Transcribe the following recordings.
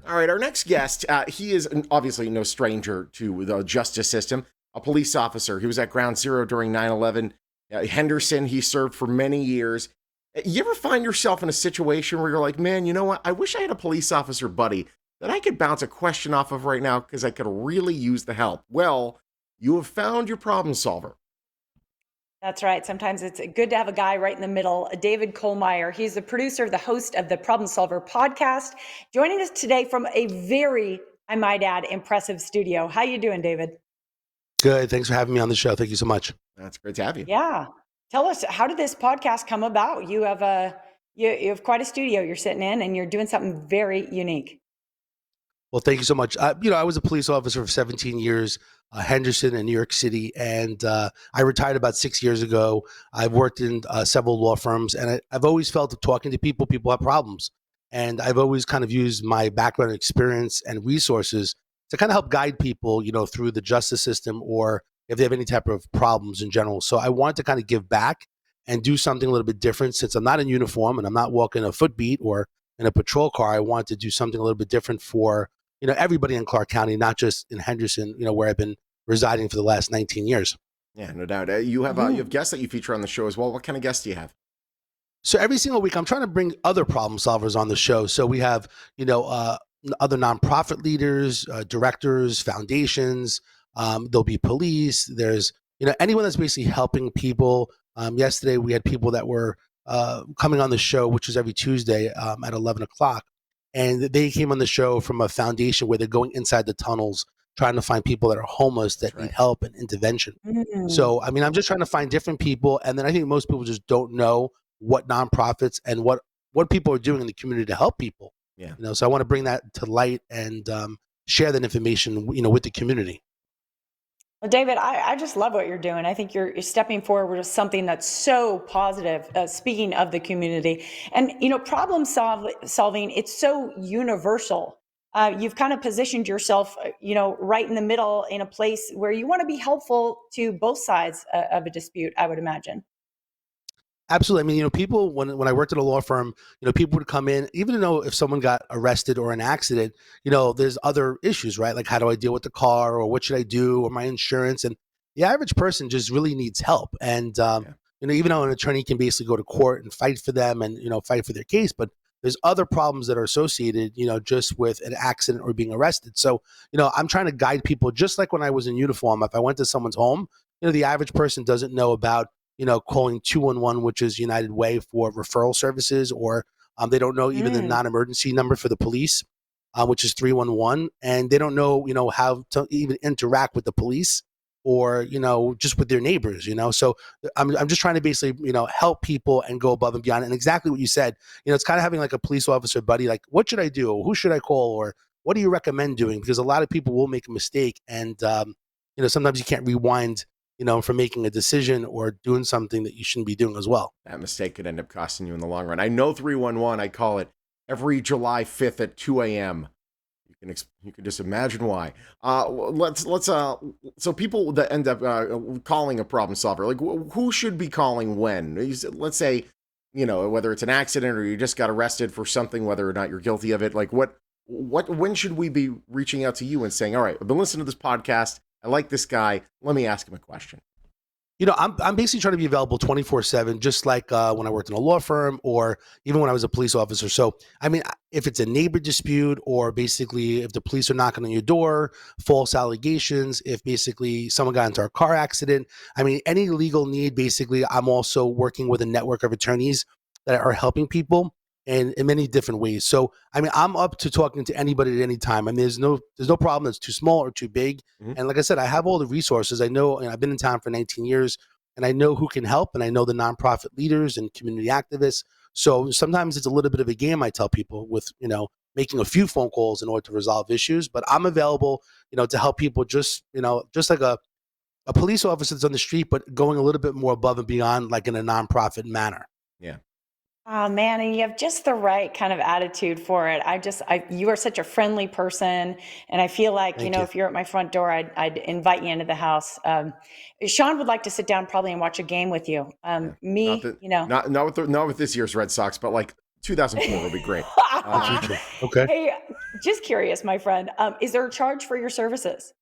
All right, our next guest, he is obviously no stranger to the justice system, a police officer. He was at Ground Zero during 9/11. Henderson, he served for many years. You ever find yourself in a situation where you're like, man, you know what? I wish I had a police officer buddy that I could bounce a question off of right now because I could really use the help. Well, you have found your problem solver. That's right. Sometimes it's good to have a guy right in the middle. David Kohlmeyer. He's the producer, the host of the Problem Solver podcast, joining us today from a very, I might add, impressive studio. How you doing, David? Good. Thanks for having me on the show. Thank you so much. That's great to have you. Yeah. Tell us, how did this podcast come about? You have you have quite a studio you're sitting in, and you're doing something very unique. Well, thank you so much. I was a police officer for 17 years, Henderson in New York City, and I retired about 6 years ago. I've worked in several law firms, and I've always felt that talking to people have problems. And I've always kind of used my background experience and resources to kind of help guide people, through the justice system or if they have any type of problems in general. So I wanted to kind of give back and do something a little bit different since I'm not in uniform and I'm not walking a footbeat or in a patrol car. I wanted to do something a little bit different for everybody in Clark County, not just in Henderson, where I've been residing for the last 19 years. Yeah, no doubt. You have guests that you feature on the show as well. What kind of guests do you have? So every single week, I'm trying to bring other problem solvers on the show. So we have, other nonprofit leaders, directors, foundations. There'll be police. There's, anyone that's basically helping people. Yesterday, we had people that were coming on the show, which is every Tuesday at 11 o'clock. And they came on the show from a foundation where they're going inside the tunnels, trying to find people that are homeless that need help and intervention. So, I'm just trying to find different people. And then I think most people just don't know what nonprofits and what people are doing in the community to help people. Yeah. So I want to bring that to light and share that information, with the community. Well, David, I just love what you're doing. I think you're stepping forward with something that's so positive. Speaking of the community, and problem solving, it's so universal. You've kind of positioned yourself, right in the middle in a place where you want to be helpful to both sides of a dispute, I would imagine. Absolutely. People, when I worked at a law firm, people would come in, even though if someone got arrested or an accident, there's other issues, right? Like, how do I deal with the car, or what should I do, or my insurance? And the average person just really needs help. And, even though an attorney can basically go to court and fight for them and, fight for their case, but there's other problems that are associated, just with an accident or being arrested. So, I'm trying to guide people, just like when I was in uniform. If I went to someone's home, the average person doesn't know about calling 211, which is United Way, for referral services, or they don't know even the non-emergency number for the police, which is 311. And they don't know, how to even interact with the police or, just with their neighbors, So I'm just trying to basically, help people and go above and beyond. And exactly what you said, it's kind of having like a police officer buddy, like, what should I do? Or who should I call? Or what do you recommend doing? Because a lot of people will make a mistake. And, sometimes you can't rewind for making a decision or doing something that you shouldn't be doing as well. That mistake could end up costing you in the long run. I know 311, I call it every July 5th at 2 a.m. You can just imagine why. So people that end up calling a problem solver, like who should be calling when? Let's say, whether it's an accident or you just got arrested for something, whether or not you're guilty of it, like when should we be reaching out to you and saying, all right, I've been listening to this podcast, I like this guy, let me ask him a question? I'm basically trying to be available 24/7, just like when I worked in a law firm or even when I was a police officer. So, if it's a neighbor dispute, or basically if the police are knocking on your door, false allegations, if basically someone got into a car accident, any legal need, basically, I'm also working with a network of attorneys that are helping people and in many different ways. So, I'm up to talking to anybody at any time. There's no problem that's too small or too big. Mm-hmm. And like I said, I have all the resources. I know, I've been in town for 19 years, and I know who can help, and I know the nonprofit leaders and community activists. So sometimes it's a little bit of a game, I tell people, with, making a few phone calls in order to resolve issues. But I'm available, to help people just like a police officer that's on the street, but going a little bit more above and beyond, like in a nonprofit manner. Yeah. Oh man, and you have just the right kind of attitude for it. You are such a friendly person, and I feel like, Thank you. If you're at my front door, I'd invite you into the house. Sean would like to sit down probably and watch a game with you. Not with this year's Red Sox, but like 2004 would be great. Okay. Hey, Just curious, my friend. Is there a charge for your services?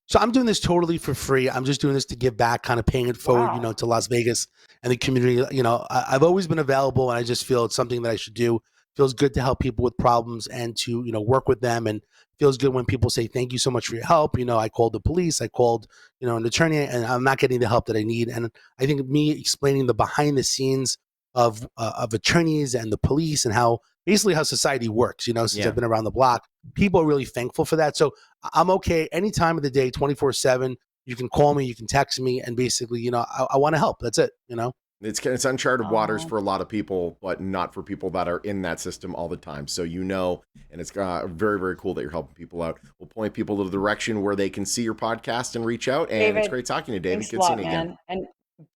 So I'm doing this totally for free. I'm just doing this to give back, kind of paying it forward, Wow. to Las Vegas and the community. I've always been available, and I just feel it's something that I should do. Feels good to help people with problems and to, work with them. And feels good when people say, thank you so much for your help. I called the police, I called, an attorney, and I'm not getting the help that I need. And I think me explaining the behind the scenes of attorneys and the police and how basically how society works, since Yeah. I've been around the block, people are really thankful for that. So I'm okay any time of the day, 24/7. You can call me, you can text me, and basically, I want to help. That's it. It's uncharted waters Oh, for a lot of people, but not for people that are in that system all the time. So and it's very, very cool that you're helping people out. We'll point people to the direction where they can see your podcast and reach out. And it's David, great talking to you, David. thanks a Good seeing lot, you again. man. And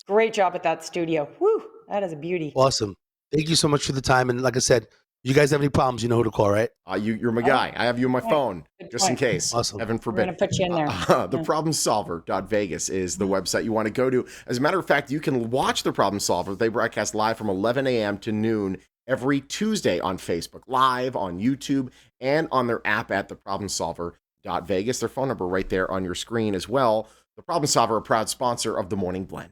great job at that studio. Woo, that is a beauty. Awesome. Thank you so much for the time. And like I said, you guys have any problems, you know who to call, right? You're my Oh, guy. I have you on my right. phone Good just in point. case. Awesome. Heaven We're going forbid. to put you in there. The Yeah. problemsolver.vegas is the website you want to go to. As a matter of fact, you can watch the Problem Solver. They broadcast live from 11 a.m. to noon every Tuesday on Facebook, live on YouTube, and on their app at theproblemsolver.vegas. Their phone number right there on your screen as well. The Problem Solver, a proud sponsor of the Morning Blend.